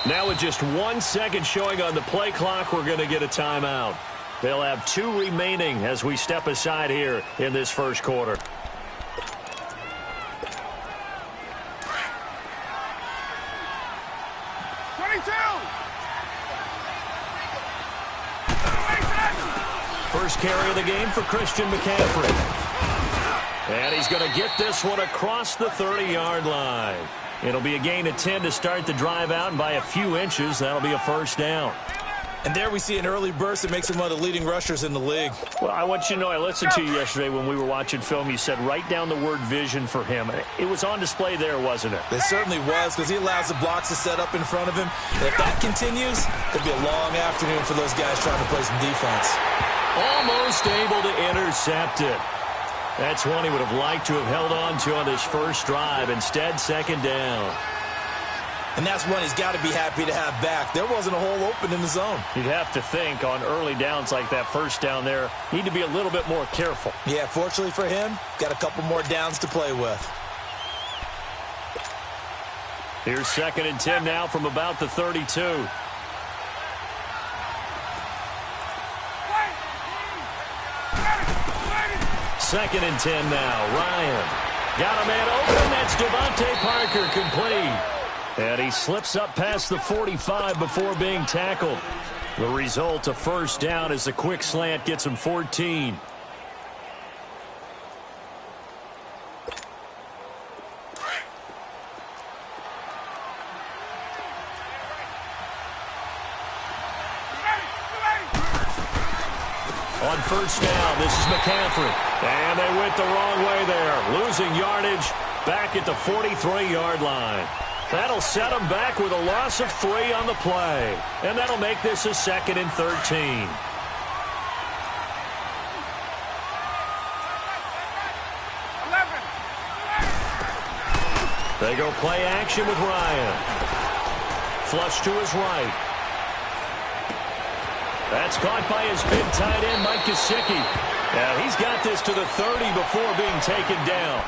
Now with just 1 second showing on the play clock, we're going to get a timeout. They'll have 2 remaining as we step aside here in this first quarter. First carry of the game for Christian McCaffrey. And he's going to get this one across the 30-yard line. It'll be a gain of 10 to start the drive out, and by a few inches, that'll be a first down. And there we see an early burst that makes him one of the leading rushers in the league. Well, I want you to know, I listened to you yesterday when we were watching film. You said write down the word vision for him. It was on display there, wasn't it? It certainly was, because he allows the blocks to set up in front of him. And if that continues, it'll be a long afternoon for those guys trying to play some defense. Almost able to intercept it. That's one he would have liked to have held on to on this first drive. Instead, second down. And that's one he's got to be happy to have back. There wasn't a hole open in the zone. You'd have to think on early downs like that first down there, need to be a little bit more careful. Yeah, fortunately for him, got a couple more downs to play with. Here's 2nd and 10 now from about the 32. Second and 10 now. Ryan got a man open. That's Devontae Parker, complete. And he slips up past the 45 before being tackled. The result, a first down, as a quick slant gets him 14. On first down, this is McCaffrey. And they went the wrong way there. Losing yardage back at the 43-yard line. That'll set them back with a loss of 3 on the play. And that'll make this a 2nd and 13. They go play action with Ryan. Flush to his right. That's caught by his big tight end, Mike Gesicki. Now he's got this to the 30 before being taken down.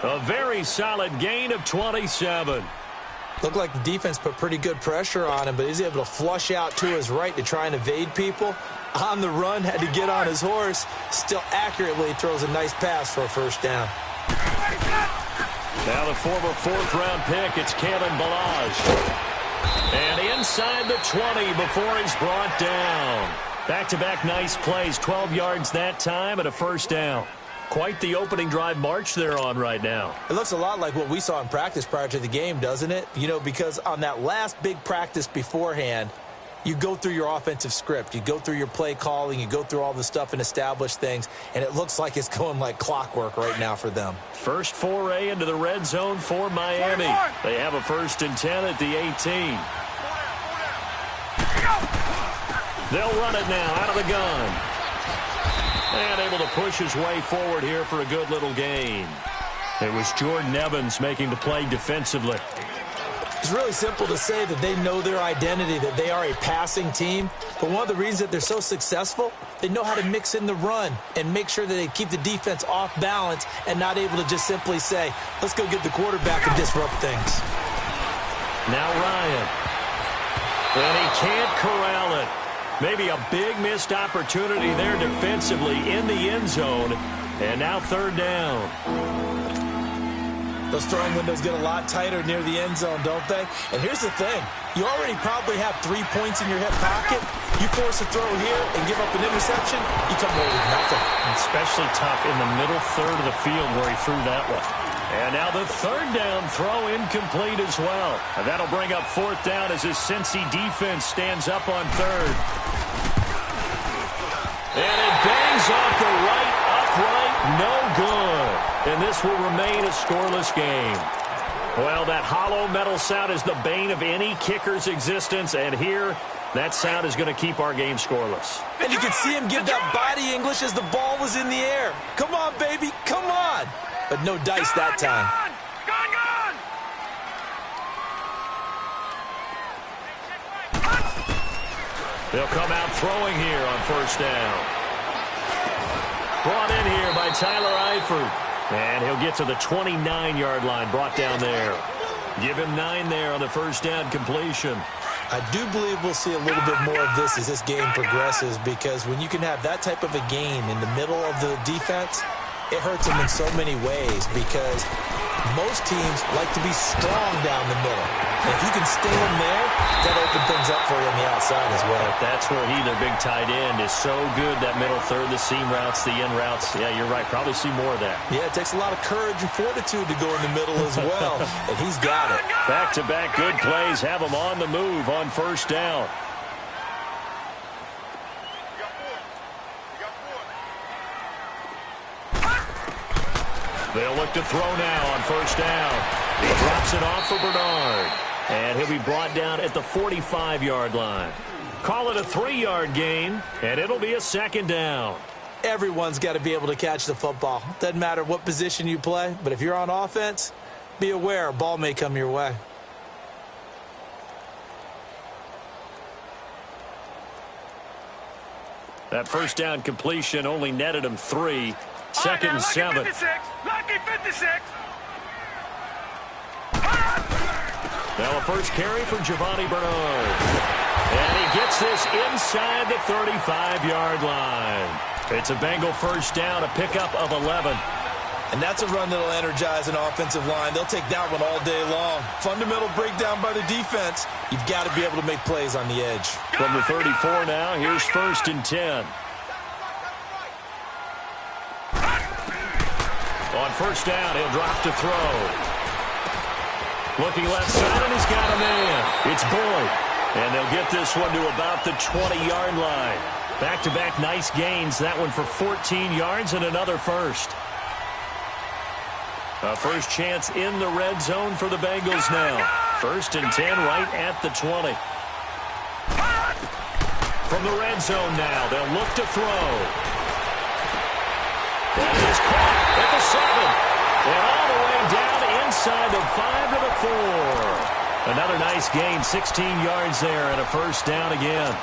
A very solid gain of 27. Looked like the defense put pretty good pressure on him, but he's able to flush out to his right to try and evade people. On the run, had to get on his horse. Still accurately throws a nice pass for a first down. Now the former 4th-round pick, it's Kalen Ballage. And inside the 20 before he's brought down. Back-to-back nice plays, 12 yards that time and a first down. Quite the opening drive march they're on right now. It looks a lot like what we saw in practice prior to the game, doesn't it? You know, because on that last big practice beforehand, you go through your offensive script. You go through your play calling. You go through all the stuff and establish things. And it looks like it's going like clockwork right now for them. First foray into the red zone for Miami. They have a 1st and 10 at the 18. They'll run it now out of the gun. And able to push his way forward here for a good little gain. It was Jordan Evans making the play defensively. It's really simple to say that they know their identity, that they are a passing team. But one of the reasons that they're so successful, they know how to mix in the run and make sure that they keep the defense off balance and not able to just simply say, let's go get the quarterback and disrupt things. Now Ryan. And he can't corral it. Maybe a big missed opportunity there defensively in the end zone. And now 3rd down. Those throwing windows get a lot tighter near the end zone, don't they? And here's the thing. You already probably have 3 points in your hip pocket. You force a throw here and give up an interception, you come away with nothing. Especially tough in the middle third of the field where he threw that one. And now the 3rd down throw incomplete as well. And that'll bring up 4th down as his Cincy defense stands up on 3rd. And it bangs off the right upright. No good. And this will remain a scoreless game. Well, that hollow metal sound is the bane of any kicker's existence. And here, that sound is going to keep our game scoreless. And you can see him give that body English as the ball was in the air. Come on, baby. Come on. But no dice that time. They'll come out throwing here on 1st down. Brought in here by Tyler Eifert. And he'll get to the 29-yard line, brought down there. Give him 9 there on the first down completion. I do believe we'll see a little bit more of this as this game progresses, because when you can have that type of a gain in the middle of the defense, it hurts them in so many ways, because most teams like to be strong down the middle. And if you can stay them there, that opens things up for you on the outside as well. That's where their big tight end, is so good, that middle third, the seam routes, the in routes. Yeah, you're right. Probably see more of that. Yeah, it takes a lot of courage and fortitude to go in the middle as well, and he's got it. Back-to-back good plays have him on the move on first down. They'll look to throw now on first down. He drops it off for Bernard. And he'll be brought down at the 45-yard line. Call it a 3-yard gain, and it'll be a second down. Everyone's got to be able to catch the football. Doesn't matter what position you play, but if you're on offense, be aware a ball may come your way. That first down completion only netted him 3. Second and 7. Lucky 56. Now a first carry for Giovanni Bernard. And he gets this inside the 35-yard line. It's a Bengal first down, a pickup of 11. And that's a run that'll energize an offensive line. They'll take that one all day long. Fundamental breakdown by the defense. You've got to be able to make plays on the edge. From the 34 now, here's first and 10. On first down, he'll drop to throw. Looking left side, and he's got a man. It's Boyd. And they'll get this one to about the 20-yard line. Back-to-back nice gains. That one for 14 yards and another first. A first chance in the red zone for the Bengals now. First and 10 right at the 20. From the red zone now, they'll look to throw. That is caught at the 7. And all the way down inside the 5 to the 4. Another nice gain, 16 yards there, and a first down again.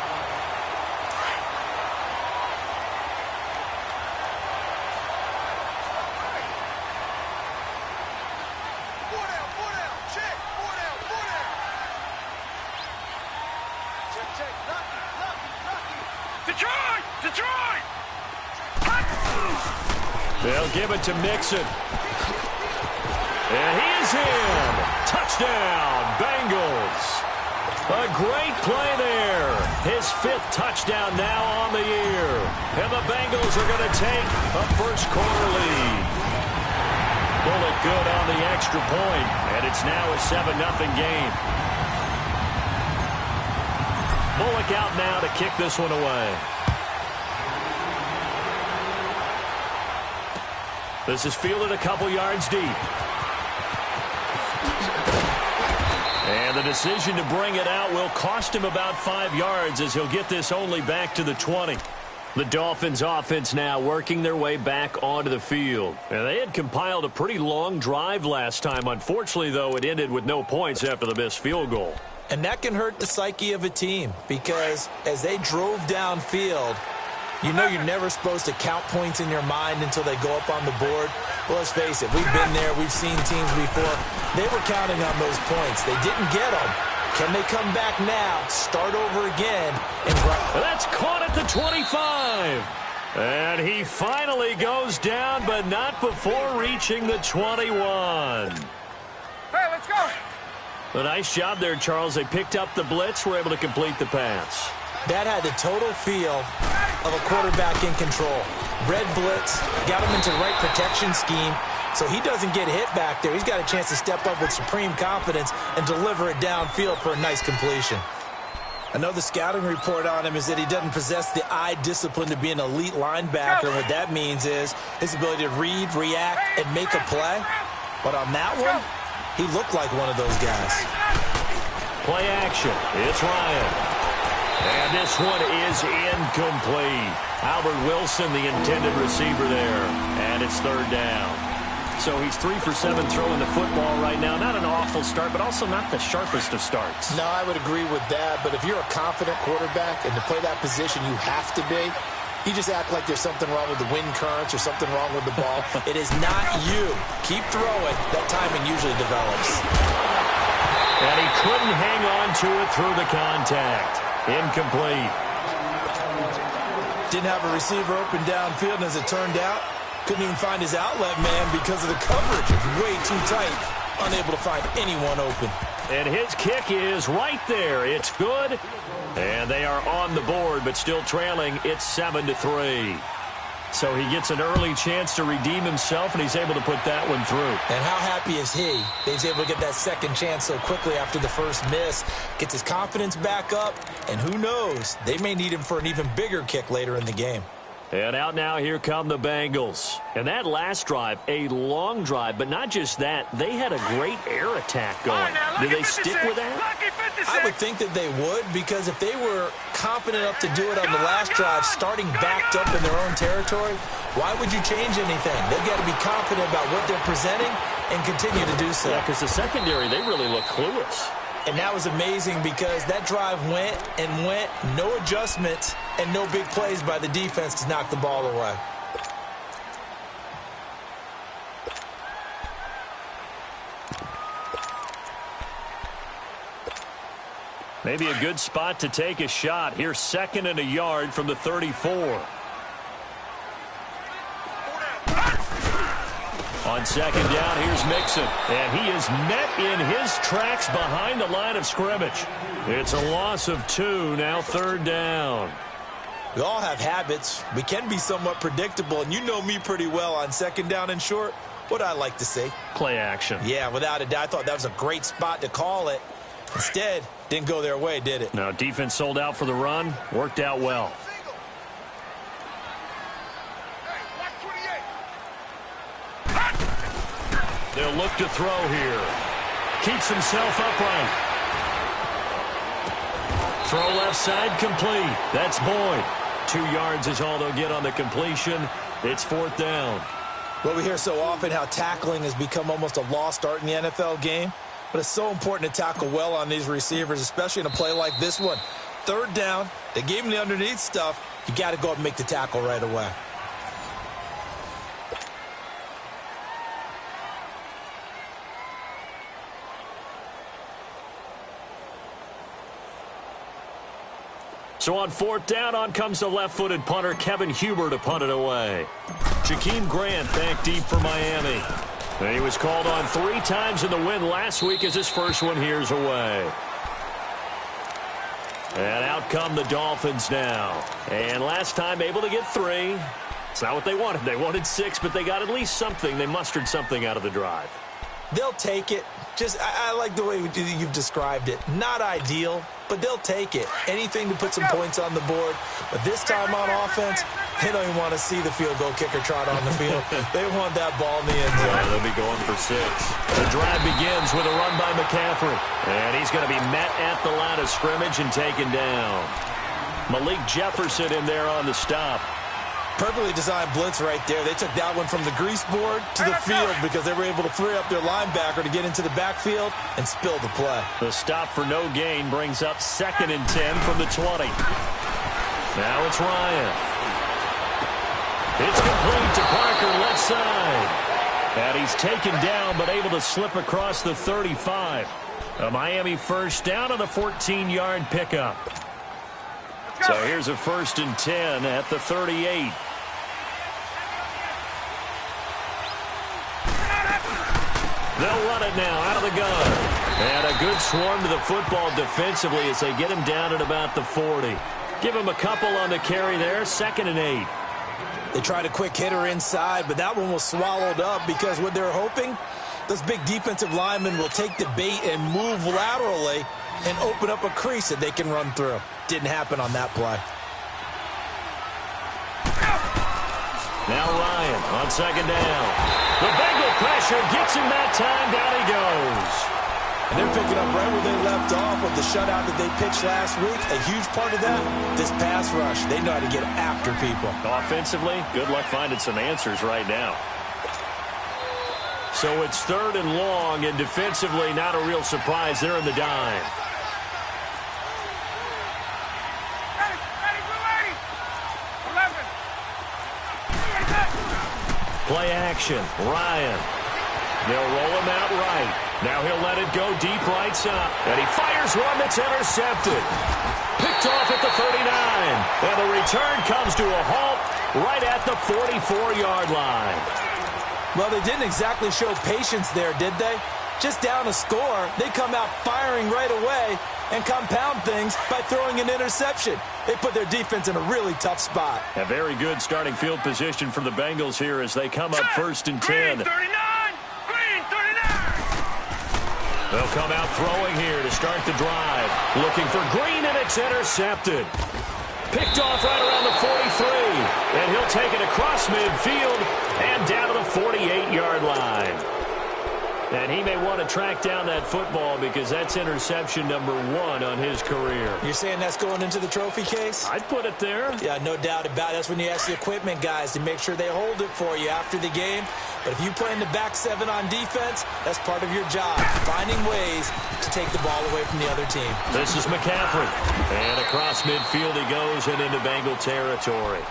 Detroit! They'll give it to Mixon. And he is in. Touchdown, Bengals. A great play there. His 5th touchdown now on the year. And the Bengals are going to take a first quarter lead. Bullet good on the extra point, and it's now a 7-0 game. Bullock out now to kick this one away. This is fielded a couple yards deep. And the decision to bring it out will cost him about 5 yards, as he'll get this only back to the 20. The Dolphins offense now working their way back onto the field. And they had compiled a pretty long drive last time. Unfortunately, though, it ended with no points after the missed field goal. And that can hurt the psyche of a team, because as they drove downfield, you know you're never supposed to count points in your mind until they go up on the board. Well, let's face it, we've been there. We've seen teams before. They were counting on those points. They didn't get them. Can they come back now, start over again, and that's caught at the 25. And he finally goes down, but not before reaching the 21. Hey, let's go. A nice job there, Charles. They picked up the blitz, were able to complete the pass. That had the total feel of a quarterback in control. Red blitz, got him into the right protection scheme, so he doesn't get hit back there. He's got a chance to step up with supreme confidence and deliver it downfield for a nice completion. I know the scouting report on him is that he doesn't possess the eye discipline to be an elite linebacker. What that means is his ability to read, react, and make a play. But on that one, he looked like one of those guys. Play action. It's Ryan. And this one is incomplete. Albert Wilson, the intended receiver there. And it's third down. So he's 3 for 7 throwing the football right now. Not an awful start, but also not the sharpest of starts. No, I would agree with that. But if you're a confident quarterback and to play that position, you have to be. You just act like there's something wrong with the wind currents or something wrong with the ball. It is not you. Keep throwing. That timing usually develops. And he couldn't hang on to it through the contact. Incomplete. Didn't have a receiver open downfield, and as it turned out, couldn't even find his outlet man because of the coverage. It's way too tight. Unable to find anyone open. And his kick is right there. It's good. And they are on the board, but still trailing. It's 7-3. So he gets an early chance to redeem himself, and he's able to put that one through. And how happy is he? He's able to get that second chance so quickly after the first miss. Gets his confidence back up, and who knows? They may need him for an even bigger kick later in the game. And out now, here come the Bengals. And that last drive, a long drive, but not just that. They had a great air attack going. Do they stick with that? I would think that they would, because if they were confident enough to do it on the last drive, starting backed up in their own territory, why would you change anything? They've got to be confident about what they're presenting and continue to do so. Yeah, because the secondary, they really look clueless. And that was amazing because that drive went and went, no adjustments and no big plays by the defense to knock the ball away. Maybe a good spot to take a shot. Here's 2nd and a yard from the 34. On 2nd down, here's Mixon. And he is met in his tracks behind the line of scrimmage. It's a loss of 2, now 3rd down. We all have habits. We can be somewhat predictable, and you know me pretty well on 2nd down and short. What I like to see? Play action. Yeah, without a doubt. I thought that was a great spot to call it. Instead, didn't go their way, did it? No, defense sold out for the run. Worked out well. They'll look to throw here. Keeps himself upright. Throw left side complete. That's Boyd. 2 yards is all they'll get on the completion. It's 4th down. Well, we hear so often how tackling has become almost a lost art in the NFL game. But it's so important to tackle well on these receivers, especially in a play like this one. 3rd down. They gave him the underneath stuff. You got to go up and make the tackle right away. So on 4th down, on comes the left-footed punter, Kevin Huber, to punt it away. Jakeem Grant back deep for Miami. And he was called on 3 times in the win last week as his first one here's away. And out come the Dolphins now. And last time able to get 3. It's not what they wanted. They wanted 6, but they got at least something. They mustered something out of the drive. They'll take it. I like the way you've described it. Not ideal, but they'll take it. Anything to put some points on the board. But this time on offense, they don't even want to see the field goal kicker trot on the field. They want that ball in the end zone. Yeah, they'll be going for 6. The drive begins with a run by McCaffrey. And he's going to be met at the line of scrimmage and taken down. Malik Jefferson in there on the stop. Perfectly designed blitz right there. They took that one from the grease board to the field because they were able to free up their linebacker to get into the backfield and spill the play. The stop for no gain brings up 2nd and 10 from the 20. Now it's Ryan. It's complete to Parker, left side. And he's taken down but able to slip across the 35. A Miami 1st down on the 14-yard pickup. So here's a 1st and 10 at the 38. They'll run it now out of the gun. And a good swarm to the football defensively as they get him down at about the 40. Give him a couple on the carry there. 2nd and 8. They tried a quick hitter inside, but that one was swallowed up because what they're hoping, those big defensive linemen will take the bait and move laterally and open up a crease that they can run through. Didn't happen on that play. Now Ryan on 2nd down. The Bengal pressure gets him that time. Down he goes. And they're picking up right where they left off with the shutout that they pitched last week. A huge part of that, this pass rush. They know how to get after people. Offensively, good luck finding some answers right now. So it's 3rd and long, and defensively, not a real surprise. They're in the dime. Play action. Ryan. They'll roll him out right. Now he'll let it go deep right side. And he fires one that's intercepted. Picked off at the 39. And the return comes to a halt right at the 44-yard line. Well, they didn't exactly show patience there, did they? Just down a score, they come out firing right away and compound things by throwing an interception. They put their defense in a really tough spot. A very good starting field position for the Bengals here as they come up first and 10. Green 39! Green 39! They'll come out throwing here to start the drive. Looking for Green, and it's intercepted. Picked off right around the 43. And he'll take it across midfield and down to the 48-yard line. And he may want to track down that football because that's interception number 1 on his career. You're saying that's going into the trophy case? I'd put it there. Yeah, no doubt about it. That's when you ask the equipment guys to make sure they hold it for you after the game. But if you play in the back 7 on defense, that's part of your job, finding ways to take the ball away from the other team. This is McCaffrey. And across midfield he goes and into Bengal territory.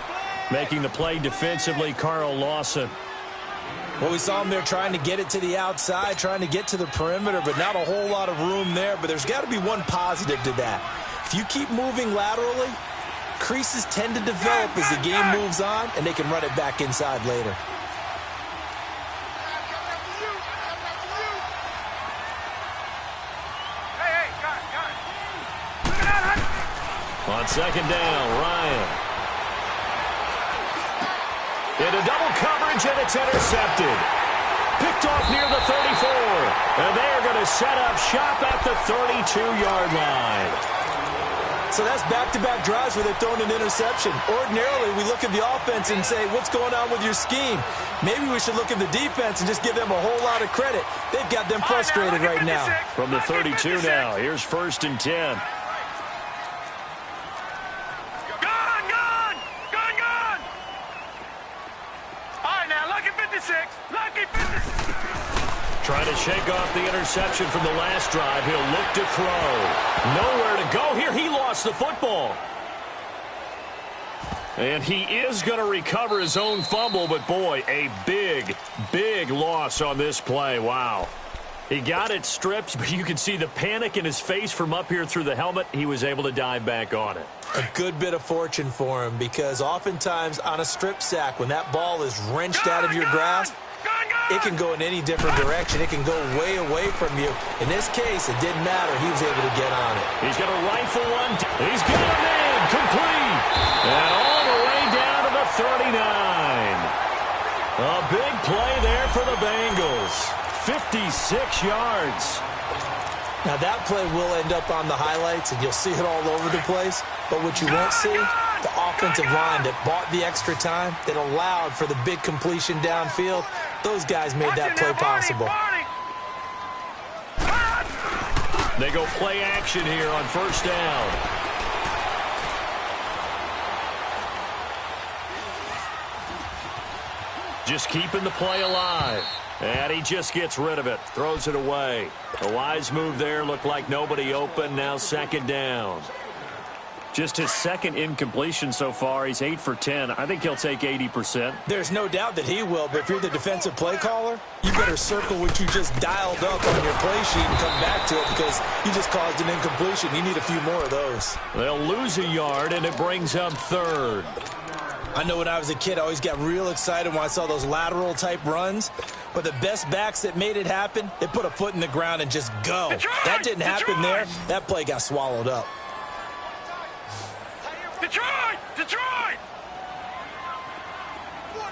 Making the play defensively, Carl Lawson. Well, we saw him there trying to get it to the outside, trying to get to the perimeter, but not a whole lot of room there. But there's got to be one positive to that. If you keep moving laterally, creases tend to develop as the game moves on, and they can run it back inside later. Hey, got it. On second down, Ryan. Into double coverage, and it's intercepted. Picked off near the 34. And they're going to set up shop at the 32-yard line. So that's back-to-back drives where they've thrown an interception. Ordinarily, we look at the offense and say, what's going on with your scheme? Maybe we should look at the defense and just give them a whole lot of credit. They've got them frustrated right now. From the 32 now, here's first and 10. Trying to shake off the interception from the last drive. He'll look to throw. Nowhere to go here. He lost the football. And he is going to recover his own fumble, but boy, a big, big loss on this play. Wow. He got it stripped, but you can see the panic in his face from up here through the helmet. He was able to dive back on it. A good bit of fortune for him because oftentimes on a strip sack, when that ball is wrenched out of your grasp, it can go in any different direction. It can go way away from you. In this case, it didn't matter. He was able to get on it. He's going to rifle one. He's got him in. Complete. And all the way down to the 39. A big play there for the Bengals. 56 yards. Now, that play will end up on the highlights, and you'll see it all over the place. But what you won't see, the offensive line that bought the extra time, that allowed for the big completion downfield, those guys made that play possible. They go play action here on first down. Just keeping the play alive. And he just gets rid of it. Throws it away. A wise move there. Looked like nobody open. Now second down. Just his second incompletion so far. He's 8 for 10. I think he'll take 80%. There's no doubt that he will, but if you're the defensive play caller, you better circle what you just dialed up on your play sheet and come back to it because you just caused an incompletion. You need a few more of those. They'll lose a yard, and it brings up third. I know when I was a kid, I always got real excited when I saw those lateral-type runs. But the best backs that made it happen, they put a foot in the ground and just go. That didn't happen there. That play got swallowed up. Detroit! Detroit!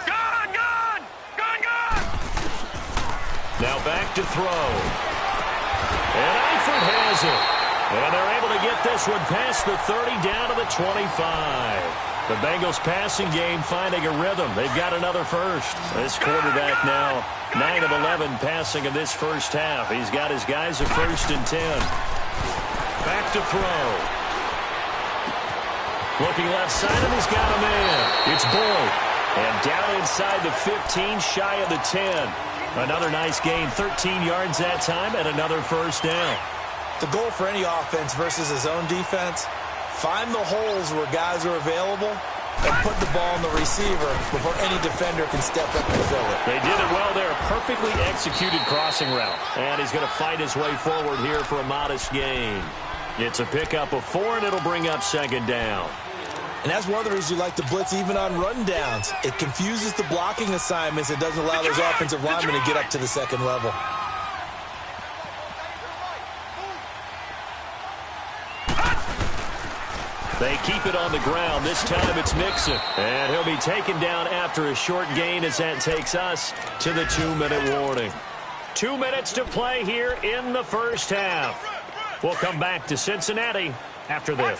Gone! Gone! Gone! Gone! Now back to throw. And Eifert has it. And they're able to get this one past the 30 down to the 25. The Bengals passing game finding a rhythm. They've got another first. This quarterback now 9 of 11 passing in this first half. He's got his guys at first and 10. Back to throw. Looking left side, and he's got a man. It's Boyd. And down inside the 15, shy of the 10. Another nice gain, 13 yards that time, and another first down. The goal for any offense versus his own defense, find the holes where guys are available and put the ball on the receiver before any defender can step up and fill it. They did it well there. Perfectly executed crossing route. And he's going to fight his way forward here for a modest gain. It's a pickup of 4, and it'll bring up second down. And that's one of the reasons you like to blitz even on rundowns. It confuses the blocking assignments. It doesn't allow those offensive linemen to get up to the second level. They keep it on the ground. This time it's Mixon. And he'll be taken down after a short gain as that takes us to the 2-minute warning. 2 minutes to play here in the first half. We'll come back to Cincinnati after this.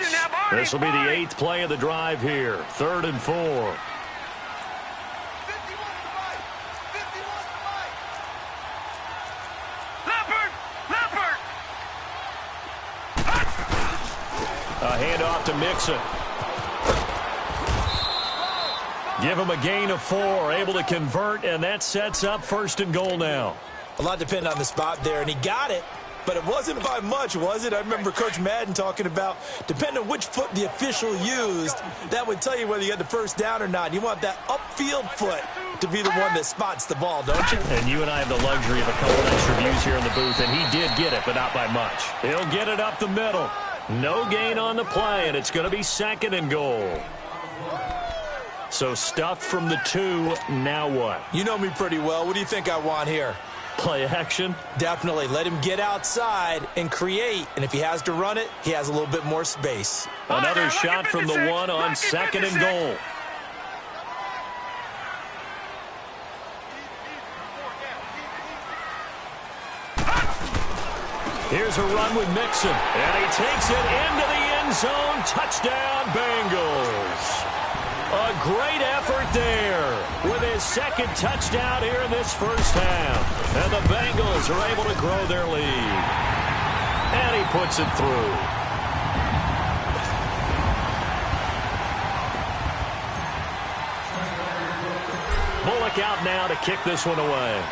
This will be the 8th play of the drive here. 3rd and 4. A handoff to Mixon. Give him a gain of 4, able to convert, and that sets up 1st and goal now. A lot depended on the spot there, and he got it, but it wasn't by much, was it? I remember Coach Madden talking about, depending on which foot the official used, that would tell you whether you had the first down or not. You want that upfield foot to be the one that spots the ball, don't you? And you and I have the luxury of a couple extra views here in the booth, and he did get it, but not by much. He'll get it up the middle. No gain on the play, and it's going to be 2nd and goal. So stuffed from the 2, now what? You know me pretty well. What do you think I want here? Play action? Definitely. Let him get outside and create, and if he has to run it, he has a little bit more space. Another shot from the 1 on 2nd and goal. Here's a run with Mixon, and he takes it into the end zone. Touchdown, Bengals. A great effort there with his 2nd touchdown here in this first half. And the Bengals are able to grow their lead. And he puts it through. Bullock out now to kick this one away.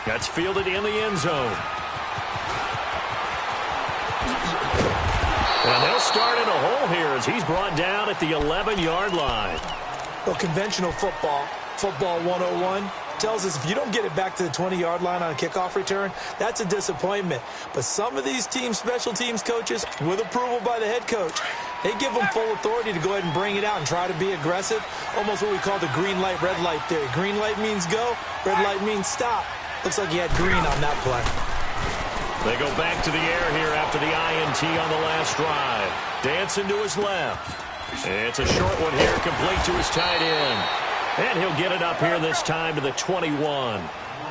That's fielded in the end zone. And they'll start in a hole here as he's brought down at the 11-yard line. Well, conventional football 101, tells us if you don't get it back to the 20-yard line on a kickoff return, that's a disappointment. But some of these teams, special teams coaches, with approval by the head coach, they give them full authority to go ahead and bring it out and try to be aggressive, almost what we call the green light, red light theory. Green light means go, red light means stop. Looks like he had green on that play. They go back to the air here after the INT on the last drive. Dancing to his left. It's a short one here, complete to his tight end. And he'll get it up here this time to the 21.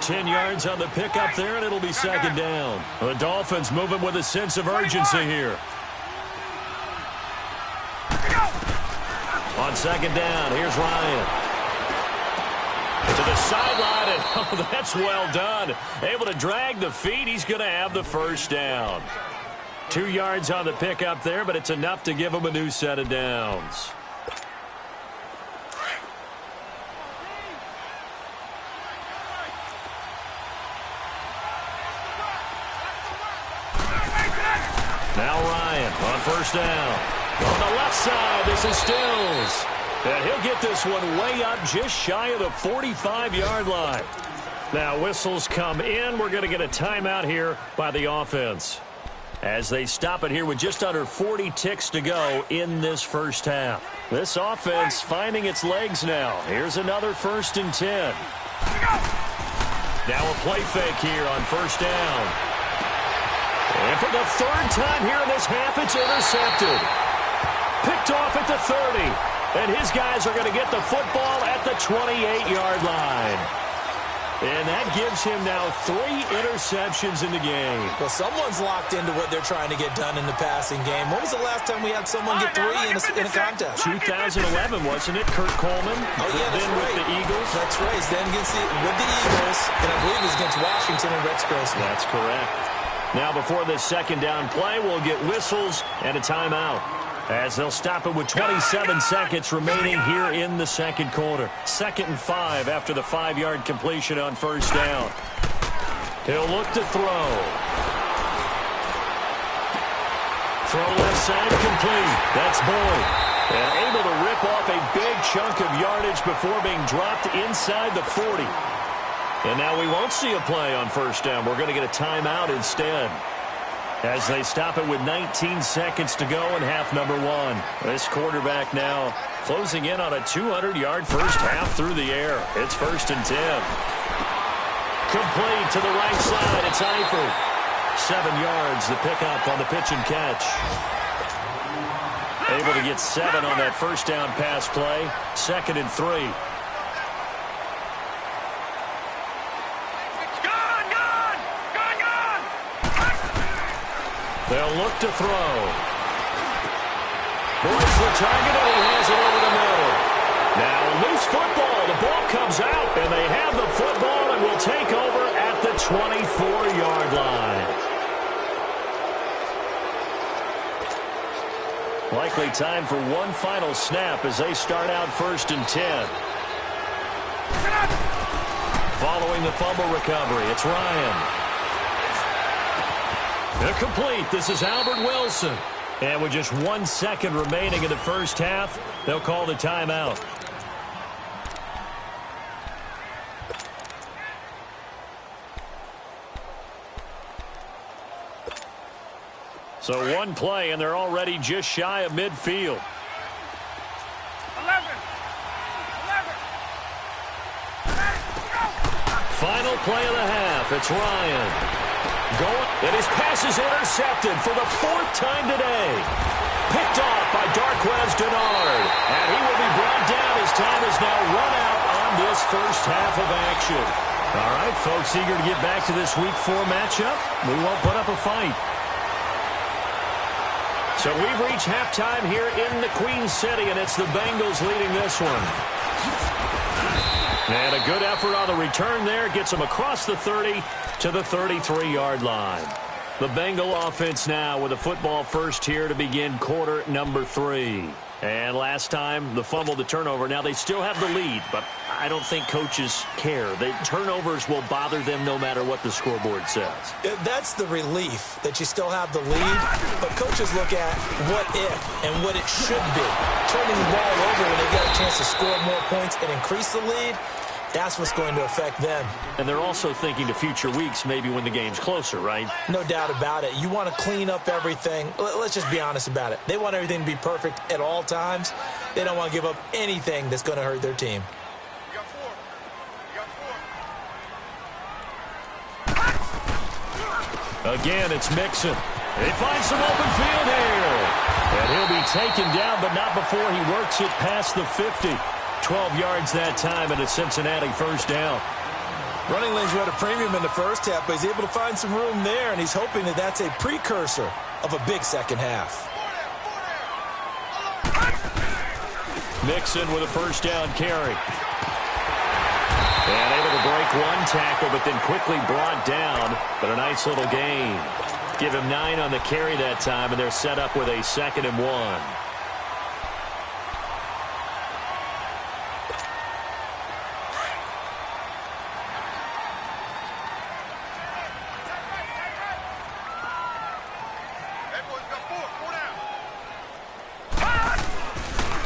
10 yards on the pickup there, and it'll be 2nd down. The Dolphins moving with a sense of urgency here. On 2nd down, here's Ryan. To the sideline, and oh, that's well done. Able to drag the feet. He's going to have the first down. 2 yards on the pickup there, but it's enough to give him a new set of downs. Now Ryan on 1st down. On the left side, this is Stills. And he'll get this one way up just shy of the 45-yard line. Now whistles come in. We're going to get a timeout here by the offense as they stop it here with just under 40 ticks to go in this first half. This offense finding its legs now. Here's another 1st and 10. Now a play fake here on 1st down. And for the 3rd time here in this half, it's intercepted. Picked off at the 30. And his guys are going to get the football at the 28-yard line. And that gives him now 3 interceptions in the game. Well, someone's locked into what they're trying to get done in the passing game. When was the last time we had someone get 3 in a contest? 2011, wasn't it? Kurt Coleman. Oh, yeah, that's then right. with the Eagles. That's right. Then with the Eagles, and I believe it was against Washington and Rex Grossman. That's correct. Now, before this 2nd down play, we'll get whistles and a timeout, as they'll stop it with 27 seconds remaining here in the 2nd quarter. 2nd and 5 after the 5-yard completion on 1st down. He'll look to throw. throw left side complete. That's Boyd. And able to rip off a big chunk of yardage before being dropped inside the 40. And now we won't see a play on first down. We're going to get a timeout instead, as they stop it with 19 seconds to go in half number one. This quarterback now closing in on a 200-yard first half through the air. It's 1st and 10. Complete to the right side. It's Eifert. 7 yards, the pickup on the pitch and catch. Able to get 7 on that first down pass play. 2nd and 3. They'll look to throw. Boyd's the target, and he has it over the middle. Now loose football. The ball comes out, and they have the football and will take over at the 24-yard line. Likely time for one final snap as they start out 1st and 10. Following the fumble recovery, it's Ryan. They're complete. This is Albert Wilson. And with just 1 second remaining in the first half, they'll call the timeout. So one play, and they're already just shy of midfield. 11. Final play of the half. It's Ryan. Going, and his pass is intercepted for the 4th time today. Picked off by Darquez Dennard. And he will be brought down as time is now run out on this first half of action. All right, folks, eager to get back to this Week 4 matchup. We won't put up a fight. So we've reached halftime here in the Queen City, and it's the Bengals leading this one. And a good effort on the return there. Gets them across the 30 to the 33-yard line. The Bengal offense now with a football first here to begin quarter number 3. And last time, the fumble, the turnover. Now they still have the lead, but I don't think coaches care. The turnovers will bother them no matter what the scoreboard says. That's the relief that you still have the lead, but coaches look at what if and what it should be. Turning the ball over when they get a chance to score more points and increase the lead, that's what's going to affect them. And they're also thinking to future weeks, maybe when the game's closer, right? No doubt about it. You want to clean up everything. Let's just be honest about it. They want everything to be perfect at all times. They don't want to give up anything that's going to hurt their team. Again, it's Mixon. They find some open field here. And he'll be taken down, but not before he works it past the 50. 12 yards that time, and a Cincinnati first down. Running lanes were at a premium in the first half, but he's able to find some room there, and he's hoping that that's a precursor of a big second half. Mixon with a first down carry. And able to break one tackle, but then quickly brought down. But a nice little gain. Give him 9 on the carry that time, and they're set up with a 2nd and 1.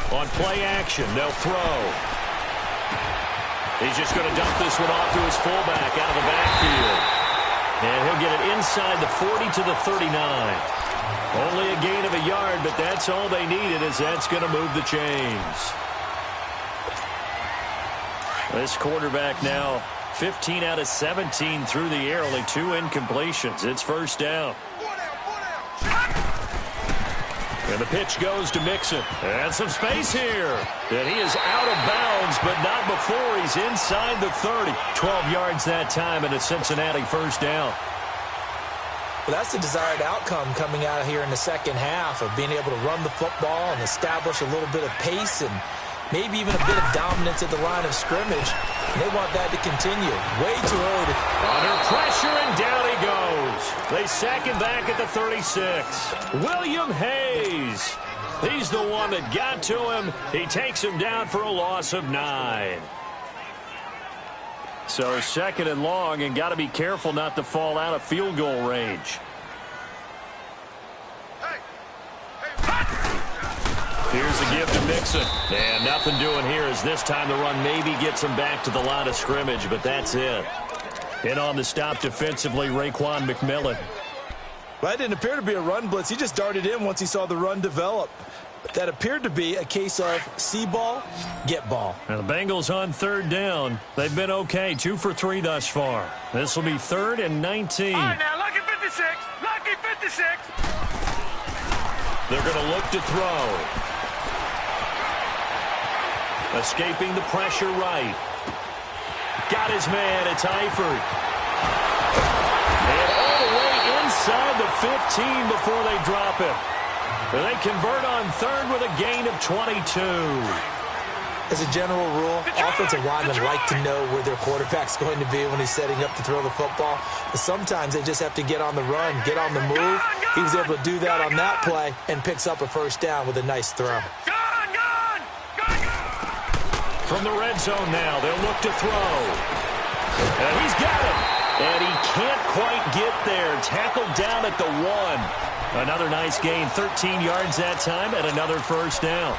On play action, they'll throw. He's just going to dump this one off to his fullback out of the backfield. And he'll get it inside the 40 to the 39. Only a gain of a yard, but that's all they needed, as that's going to move the chains. This quarterback now 15 out of 17 through the air, only 2 incompletions. It's first down. And the pitch goes to Mixon. And some space here. And he is out of bounds, but not before he's inside the 30. 12 yards that time, and a Cincinnati first down. Well, that's the desired outcome coming out here in the second half, of being able to run the football and establish a little bit of pace and maybe even a bit of dominance at the line of scrimmage. And they want that to continue. Way too early. Under pressure, and down he goes. They sack him back at the 36. William Hayes. He's the one that got to him. He takes him down for a loss of 9. So 2nd and long, and got to be careful not to fall out of field goal range. Here's a give to Mixon. And nothing doing here as this time the run maybe gets him back to the line of scrimmage, but that's it. In on the stop defensively, Raekwon McMillan. Well, that didn't appear to be a run blitz. He just darted in once he saw the run develop. That appeared to be a case of see ball, get ball. Now the Bengals on third down. They've been okay, 2 for 3 thus far. This will be 3rd and 19. All right, now, lucky 56. Lucky 56. They're going to look to throw. Escaping the pressure right. Got his man. It's Eifert. And all the way inside the 15 before they drop him. And they convert on 3rd with a gain of 22. As a general rule, offensive linemen like to know where their quarterback's going to be when he's setting up to throw the football. But sometimes they just have to get on the run, get on the move. He was able to do that on that play and picks up a first down with a nice throw. From the red zone now, they'll look to throw. And he's got it. And he can't quite get there. Tackled down at the 1. Another nice gain, 13 yards that time, and another first down.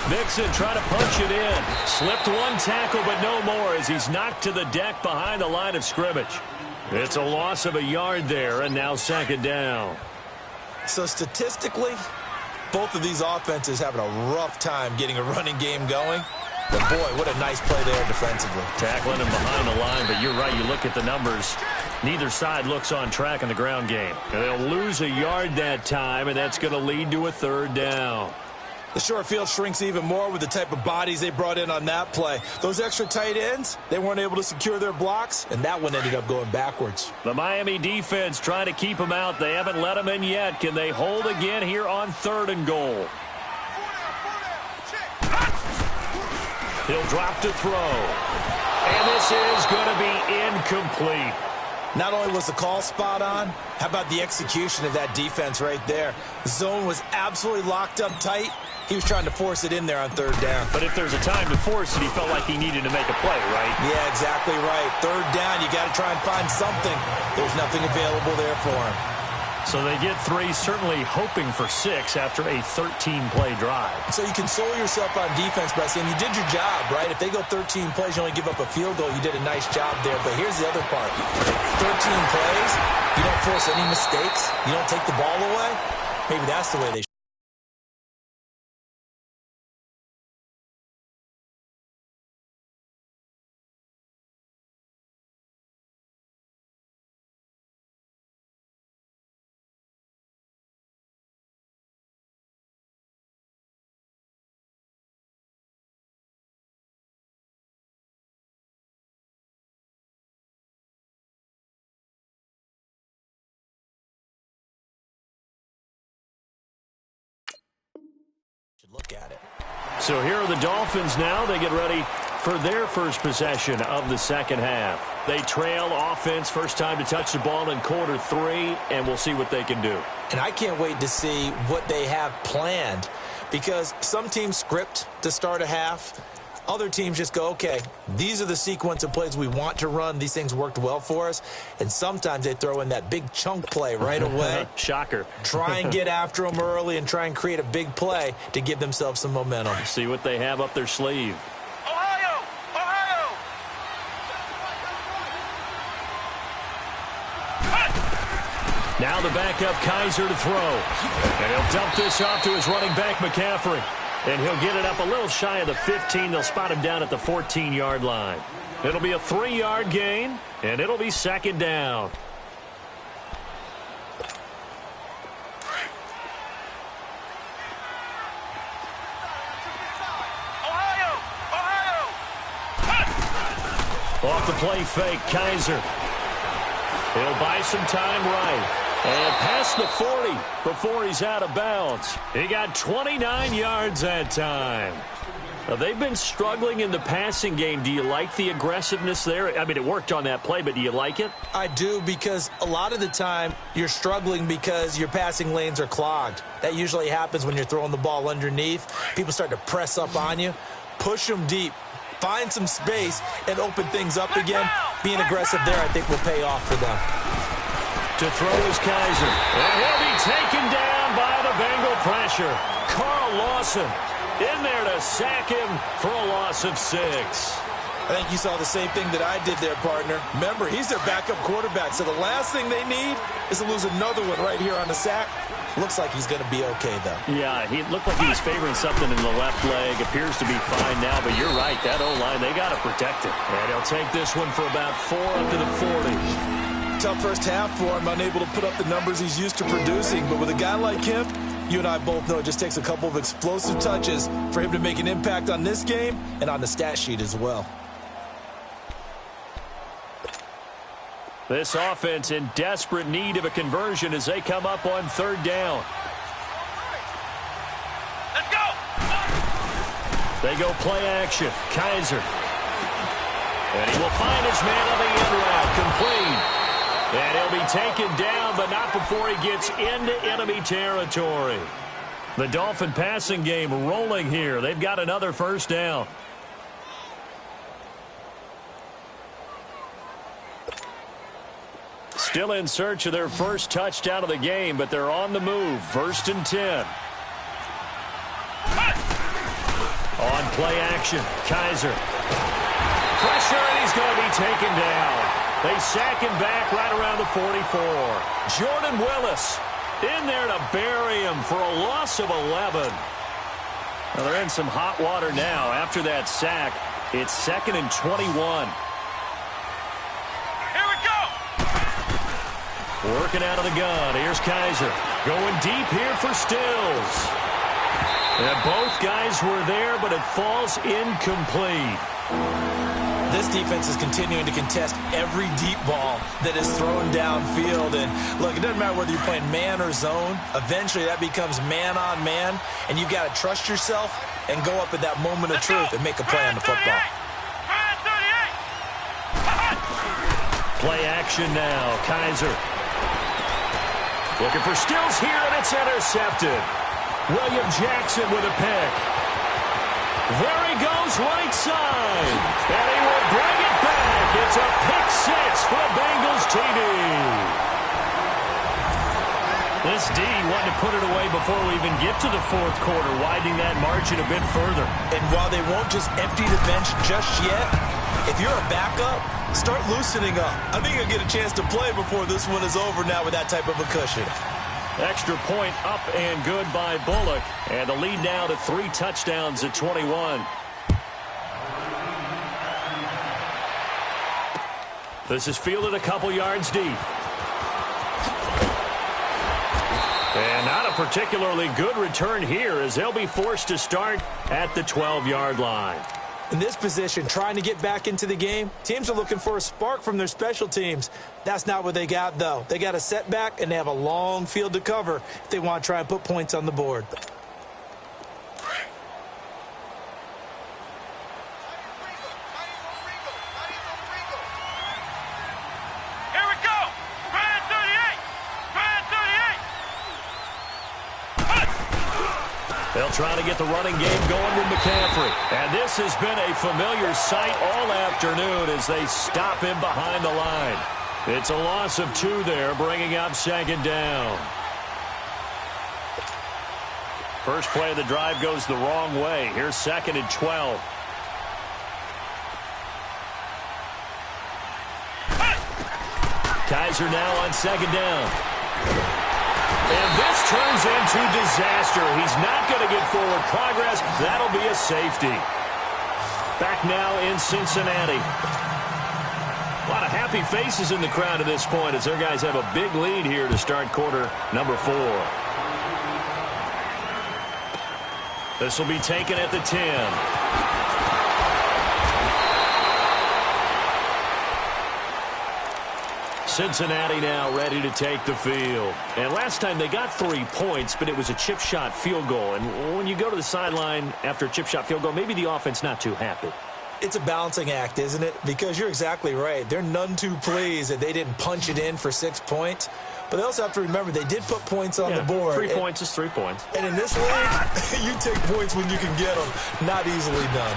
Mixon trying to punch it in. Slipped one tackle, but no more as he's knocked to the deck behind the line of scrimmage. It's a loss of a yard there, and now 2nd down. So statistically, both of these offenses having a rough time getting a running game going. But, boy, what a nice play there defensively. Tackling him behind the line, but you're right. You look at the numbers. Neither side looks on track in the ground game. And they'll lose a yard that time, and that's going to lead to a 3rd down. The short field shrinks even more with the type of bodies they brought in on that play. Those extra tight ends, they weren't able to secure their blocks, and that one ended up going backwards. The Miami defense trying to keep them out. They haven't let them in yet. Can they hold again here on 3rd and goal? He'll drop to throw. And this is going to be incomplete. Not only was the call spot on, how about the execution of that defense right there? The zone was absolutely locked up tight. He was trying to force it in there on 3rd down. But if there's a time to force it, he felt like he needed to make a play, right? Yeah, exactly right. 3rd down, you got to try and find something. There's nothing available there for him. So they get 3, certainly hoping for 6 after a 13-play drive. So you console yourself on defense by saying you did your job, right? If they go 13 plays, you only give up a field goal, you did a nice job there. But here's the other part. 13 plays, you don't force any mistakes, you don't take the ball away. Maybe that's the way they should. Look at it. So here are the Dolphins now. They get ready for their first possession of the 2nd half. They trail offense, first time to touch the ball in Q3, and we'll see what they can do. And I can't wait to see what they have planned, because some teams script to start a half. Other teams just go, okay, these are the sequence of plays we want to run. These things worked well for us. And sometimes they throw in that big chunk play right away. Shocker. Try and get after them early and try and create a big play to give themselves some momentum. See what they have up their sleeve. Ohio! Ohio! Now the backup Kaiser to throw. And he'll dump this off to his running back, McCaffrey. And he'll get it up a little shy of the 15. They'll spot him down at the 14-yard line. It'll be a 3-yard gain, and it'll be 2nd down. Ohio! Ohio! Off the play fake, Kaiser. He'll buy some time right. And past the 40 before he's out of bounds. He got 29 yards that time. They've been struggling in the passing game. Do you like the aggressiveness there? I mean, it worked on that play, but do you like it? I do, because a lot of the time you're struggling because your passing lanes are clogged. That usually happens when you're throwing the ball underneath. People start to press up on you. Push them deep. Find some space and open things up again. Being aggressive there, I think, will pay off for them. To throw is Kaiser. And he'll be taken down by the Bengal pressure. Carl Lawson in there to sack him for a loss of 6. I think you saw the same thing that I did there, partner. Remember, he's their backup quarterback, so the last thing they need is to lose another one right here on the sack. Looks like he's going to be okay, though. Yeah, he looked like he was favoring something in the left leg. Appears to be fine now, but you're right. That O-line, they got to protect it. And he'll take this one for about 4 up to the 40. Tough first half for him, unable to put up the numbers he's used to producing. But with a guy like him, you and I both know it just takes a couple of explosive touches for him to make an impact on this game and on the stat sheet as well. This offense in desperate need of a conversion as they come up on 3rd down. Let's go! They go play action. Kaiser. And he will find his man on the end route. Complete. And he'll be taken down, but not before he gets into enemy territory. The Dolphin passing game rolling here. They've got another 1st down. Still in search of their first touchdown of the game, but they're on the move. 1st and 10. On play action, Kaiser. Pressure, and he's going to be taken down. They sack him back right around the 44. Jordan Willis in there to bury him for a loss of 11. Well, they're in some hot water now. After that sack, it's 2nd and 21. Here we go! Working out of the gun. Here's Kaiser. Going deep here for Stills. And both guys were there, but it falls incomplete. This defense is continuing to contest every deep ball that is thrown downfield. And, look, it doesn't matter whether you're playing man or zone. Eventually, that becomes man-on-man, and you've got to trust yourself and go up at that moment of truth and make a play on the football. Play action now. Kaiser. Looking for Stills here, and it's intercepted. William Jackson with a pick. There he goes right side. And he will bring it back. It's a pick 6 for Bengals TD. This D wanted to put it away before we even get to the 4th quarter, widening that margin a bit further. And while they won't just empty the bench just yet, if you're a backup, start loosening up. I think you'll get a chance to play before this one is over now with that type of a cushion. Extra point up and good by Bullock. And the lead now to 3 touchdowns at 21. This is fielded a couple yards deep. And not a particularly good return here as they'll be forced to start at the 12-yard line. In this position, trying to get back into the game, teams are looking for a spark from their special teams. That's not what they got, though. They got a setback, and they have a long field to cover if they want to try and put points on the board. Here we go! Brand 38! Brand 38! They'll try to get the running game going with McCaffrey. And this has been a familiar sight all afternoon as they stop him behind the line. It's a loss of 2 there, bringing up 2nd down. First play of the drive goes the wrong way. Here's 2nd and 12. Kaiser now on 2nd down. And this turns into disaster. He's not going to get forward progress. That'll be a safety. Back now in Cincinnati. A lot of happy faces in the crowd at this point as their guys have a big lead here to start quarter number 4. This will be taken at the 10. Cincinnati now ready to take the field. And last time they got 3 points, but it was a chip shot field goal. And when you go to the sideline after a chip shot field goal, maybe the offense not too happy. It's a balancing act, isn't it? Because you're exactly right. They're none too pleased that they didn't punch it in for 6 points. But they also have to remember they did put points on the board. 3 points is 3 points. And in this league, you take points when you can get them. Not easily done.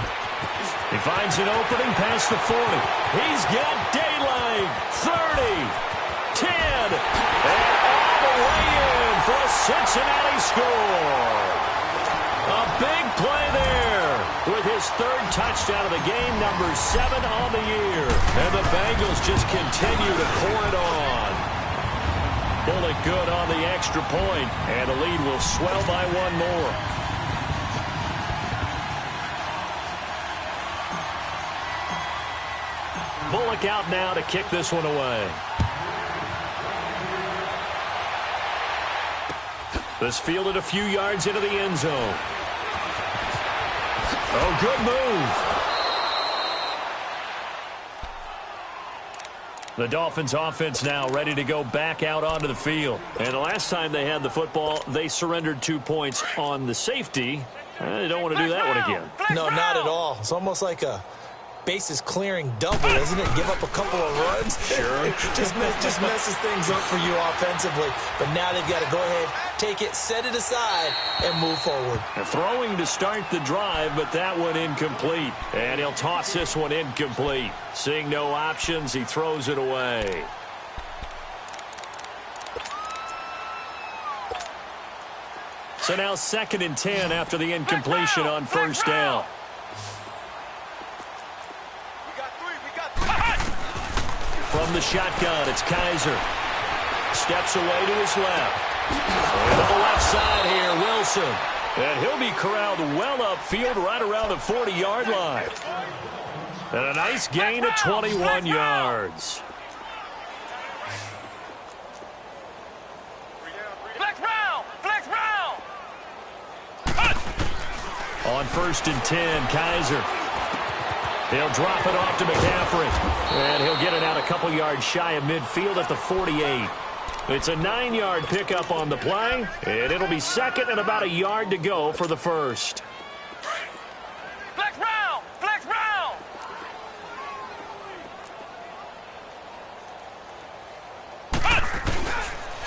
He finds an opening past the 40. He's got daylight. 30, 10, and all the way in for a Cincinnati score. A big play there with his 3rd touchdown of the game, number 7 on the year. And the Bengals just continue to pour it on. Bullock good on the extra point, and the lead will swell by 1 more. Bullock out now to kick this one away. This fielded a few yards into the end zone. Oh, good move. The Dolphins offense now ready to go back out onto the field. And the last time they had the football, they surrendered 2 points on the safety. They don't want to do that one again. No, not at all. It's almost like a bases clearing double, isn't it? Give up a couple of runs. Sure. just messes things up for you offensively. But now they've got to go ahead, take it, set it aside, and move forward. They're throwing to start the drive, but that one incomplete. And he'll toss this one incomplete. Seeing no options, he throws it away. So now 2nd and 10 after the incompletion on 1st down. From the shotgun, it's Kaiser. Steps away to his left. To the left side here, Wilson. And he'll be corralled well upfield right around the 40-yard line. And a nice gain of 21 yards. Flex round! Flex round! On 1st and 10, Kaiser. He'll drop it off to McCaffrey. And he'll get it out a couple yards shy of midfield at the 48. It's a 9-yard pickup on the play, and it'll be 2nd and about a yard to go for the 1st. Flex round! Flex round!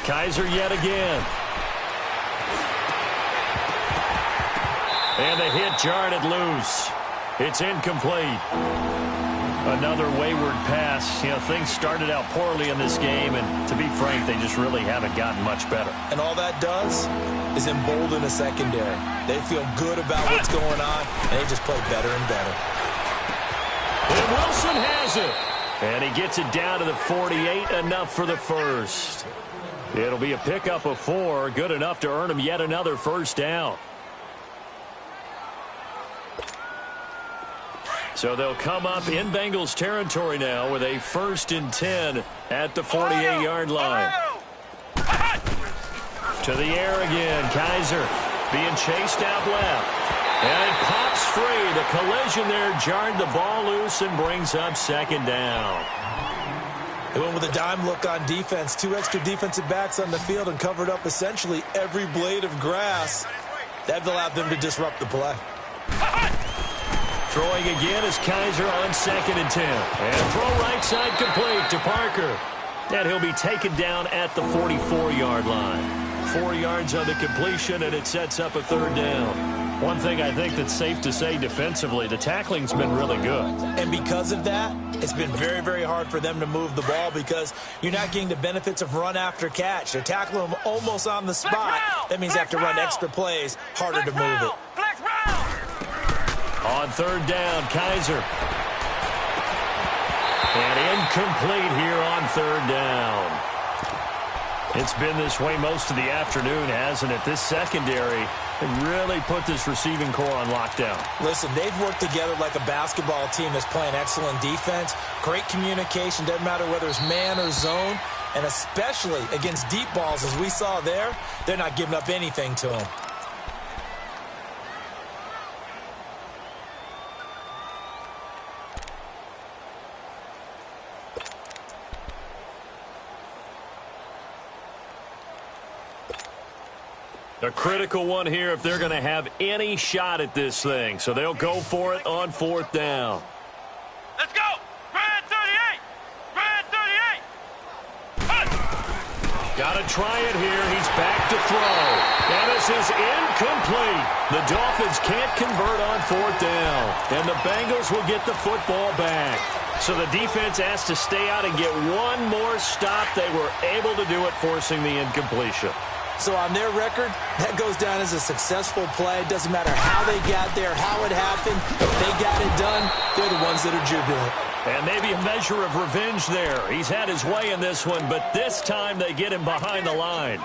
Kaiser yet again. And the hit jarred it loose. It's incomplete. Another wayward pass. You know, things started out poorly in this game, and to be frank, they just really haven't gotten much better. And all that does is embolden a secondary. They feel good about what's going on, and they just play better and better. And Wilson has it. And he gets it down to the 48, enough for the 1st. It'll be a pickup of 4, good enough to earn him yet another 1st down. So they'll come up in Bengals territory now with a 1st and 10 at the 48-yard line. To the air again, Kaiser being chased out left. And it pops free. The collision there jarred the ball loose and brings up 2nd down. They went with a dime look on defense. 2 extra defensive backs on the field and covered up essentially every blade of grass. That allowed them to disrupt the play. Throwing again is Kaiser on 2nd and 10. And throw right side complete to Parker. And he'll be taken down at the 44-yard line. 4 yards on the completion, and it sets up a 3rd down. One thing I think that's safe to say defensively, the tackling's been really good. And because of that, it's been very, very hard for them to move the ball because you're not getting the benefits of run after catch. They're tackling them almost on the spot. That means they have to run extra plays, harder to move it. On 3rd down, Kaiser. And incomplete here on 3rd down. It's been this way most of the afternoon, hasn't it? This secondary really put this receiving core on lockdown. Listen, they've worked together like a basketball team that's playing excellent defense. Great communication, doesn't matter whether it's man or zone. And especially against deep balls, as we saw there, they're not giving up anything to them. A critical one here if they're going to have any shot at this thing. So they'll go for it on 4th down. Let's go! Grand 38! Grand 38! Got to try it here. He's back to throw. And this is incomplete. The Dolphins can't convert on 4th down. And the Bengals will get the football back. So the defense has to stay out and get one more stop. They were able to do it, forcing the incompletion. So on their record, that goes down as a successful play. It doesn't matter how they got there, how it happened. If they got it done, they're the ones that are jubilant. And maybe a measure of revenge there. He's had his way in this one, but this time they get him behind the line.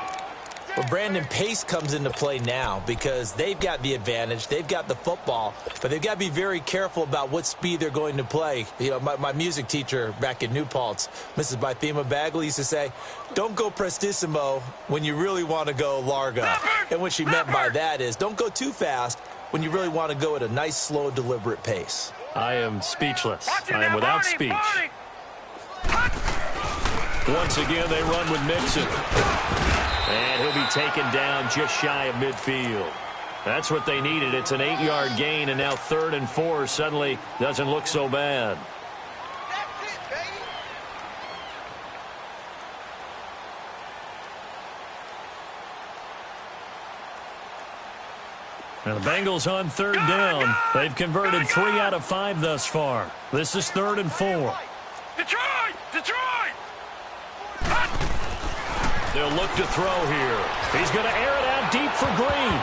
But Brandon, pace comes into play now because they've got the advantage. They've got the football, but they've got to be very careful about what speed they're going to play. You know, my music teacher back in New Paltz, Mrs. Bythema Bagley, used to say, don't go prestissimo when you really want to go largo. And what she meant by that is don't go too fast when you really want to go at a nice, slow, deliberate pace. I am speechless. I am without speech. Once again, they run with Mixon. And he'll be taken down just shy of midfield. That's what they needed. It's an 8-yard gain, and now 3rd and 4 suddenly doesn't look so bad. Now the Bengals on 3rd down. They've converted 3 out of 5 thus far. This is 3rd and 4. Detroit! Detroit! They'll look to throw here. He's going to air it out deep for Green.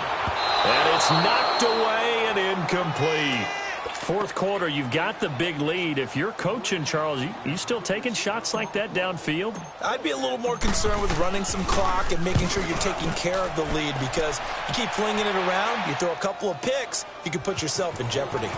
And it's knocked away and incomplete. 4th quarter, you've got the big lead. If you're coaching, Charles, you still taking shots like that downfield? I'd be a little more concerned with running some clock and making sure you're taking care of the lead because you keep flinging it around, you throw a couple of picks, you can put yourself in jeopardy.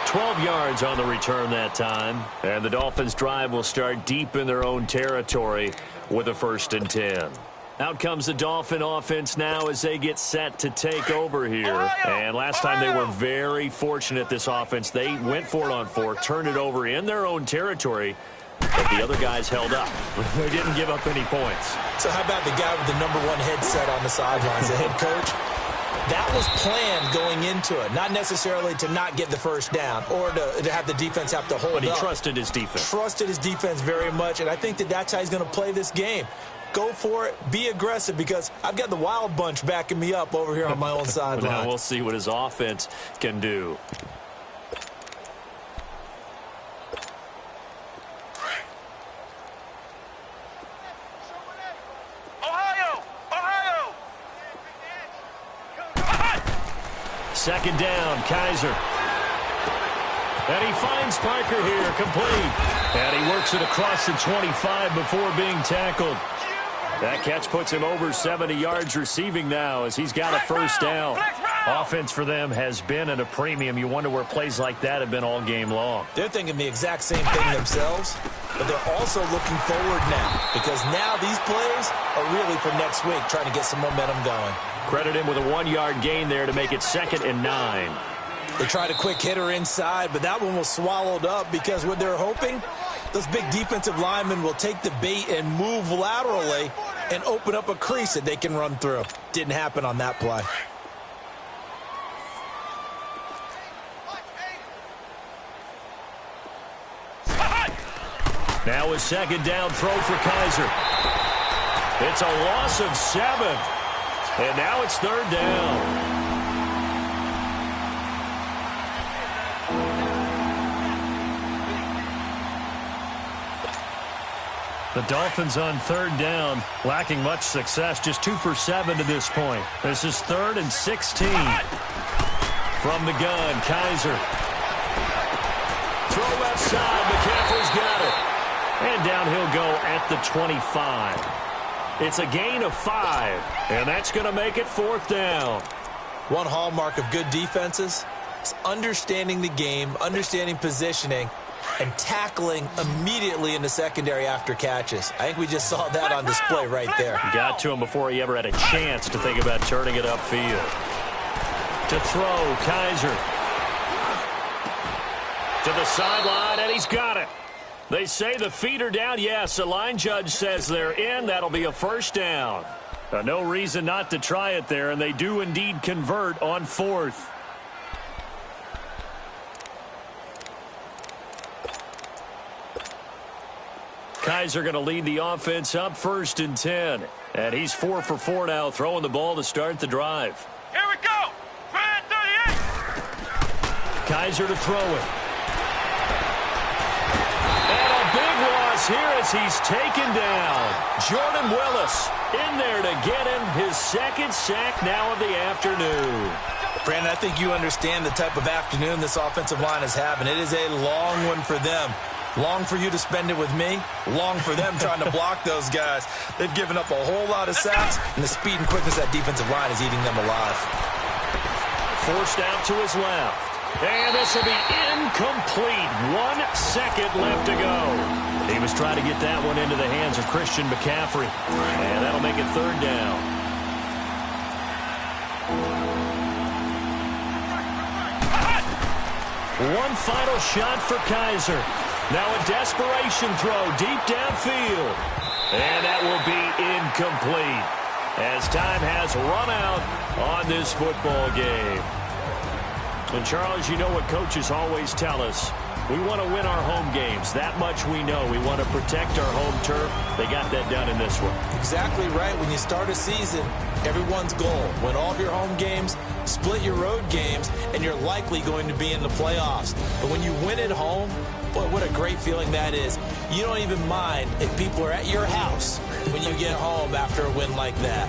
12 yards on the return that time. And the Dolphins' drive will start deep in their own territory with a 1st and 10. Out comes the Dolphin offense now as they get set to take over here. And last time they were very fortunate, this offense. They went for it on 4, turned it over in their own territory, but the other guys held up. They didn't give up any points. So how about the guy with the #1 headset on the sidelines, the head coach? That was planned going into it, not necessarily to not get the 1st down or to have the defense have to hold up. But he trusted his defense. Trusted his defense very much, and I think that's how he's going to play this game. Go for it. Be aggressive because I've got the wild bunch backing me up over here on my own sideline. Now we'll see what his offense can do. Ohio! Ohio! 2nd down, Kaiser. And he finds Parker here, complete. And he works it across the 25 before being tackled. That catch puts him over 70 yards receiving now as he's got a 1st down. Offense for them has been at a premium. You wonder where plays like that have been all game long. They're thinking the exact same thing themselves, but they're also looking forward now because now these plays are really for next week, trying to get some momentum going. Credit him with a 1-yard gain there to make it 2nd and 9. They tried a quick hitter inside, but that one was swallowed up because what they're hoping, those big defensive linemen will take the bait and move laterally and open up a crease that they can run through. Didn't happen on that play. Now a 2nd down throw for Kaiser. It's a loss of 7. And now it's 3rd down. The Dolphins on 3rd down, lacking much success, just 2 for 7 to this point. This is 3rd and 16. From the gun, Kaiser. Throw left side, McCaffrey's got it. And down he'll go at the 25. It's a gain of 5, and that's going to make it 4th down. One hallmark of good defenses is understanding the game, understanding positioning, and tackling immediately in the secondary after catches. I think we just saw that on display right there. Got to him before he ever had a chance to think about turning it upfield. To throw, Kaiser. To the sideline, and he's got it. They say the feet are down. Yes, the line judge says they're in. That'll be a first down. No reason not to try it there, and they do indeed convert on fourth. Kaiser going to lead the offense up 1st and 10. And he's 4 for 4 now, throwing the ball to start the drive. Here we go. Grand 38. Kaiser to throw it. And a big loss here as he's taken down. Jordan Willis in there to get him his second sack now of the afternoon. Brandon, I think you understand the type of afternoon this offensive line is having. It is a long one for them. Long for you to spend it with me. Long for them trying to block those guys. They've given up a whole lot of sacks, and the speed and quickness of that defensive line is eating them alive. Forced out to his left. And this will be incomplete. 1 second left to go. He was trying to get that one into the hands of Christian McCaffrey. And that'll make it 3rd down. One final shot for Kaiser. Now a desperation throw deep downfield. And that will be incomplete as time has run out on this football game. And Charles, you know what coaches always tell us. We want to win our home games. That much we know. We want to protect our home turf. They got that done in this one. Exactly right. When you start a season, everyone's goal, win all of your home games, split your road games, and you're likely going to be in the playoffs. But when you win at home, boy, what a great feeling that is. You don't even mind if people are at your house when you get home after a win like that.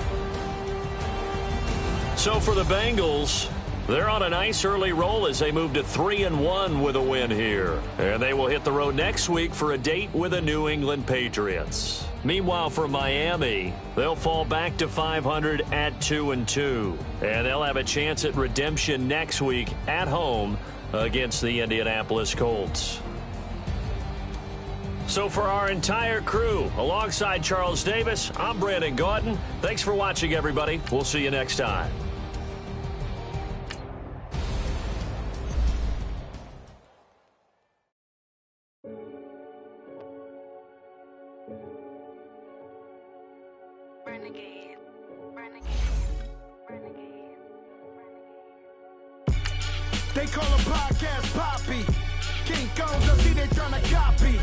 So for the Bengals, they're on a nice early roll as they move to 3-1 with a win here. And they will hit the road next week for a date with the New England Patriots. Meanwhile, for Miami, they'll fall back to 500 at 2-2. And they'll have a chance at redemption next week at home against the Indianapolis Colts. So for our entire crew, alongside Charles Davis, I'm Brandon Gaudin. Thanks for watching, everybody. We'll see you next time. They call a podcast Poppy. King Cones, I see they tryna copy.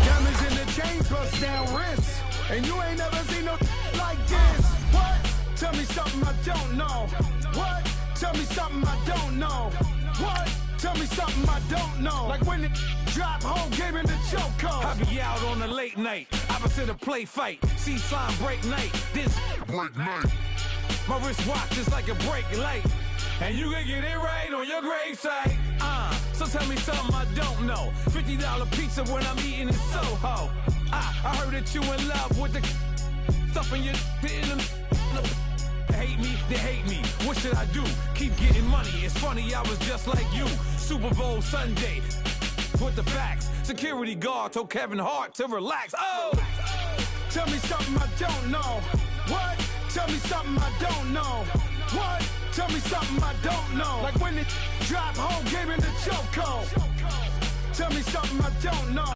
Diamonds in the chains, bust down wrists. And you ain't never seen no like this. What? Tell me something I don't know. What? Tell me something I don't know. What? Tell me something I don't know. Like when it drop, whole game in the chokehold. I be out on a late night, opposite a play fight. See sign break night, this break night. My wristwatch is like a brake light. And you can get it right on your gravesite. So tell me something I don't know. $50 pizza when I'm eating in Soho. I heard that you in love with the stuff in your in them. Hate me, they hate me. What should I do? Keep getting money. It's funny, I was just like you. Super Bowl Sunday. With the facts. Security guard told Kevin Hart to relax. Oh! Tell me something I don't know. What? Tell me something I don't know. What? Tell me something I don't know. Like when it drop, whole game in the chokehold. Tell me something I don't know.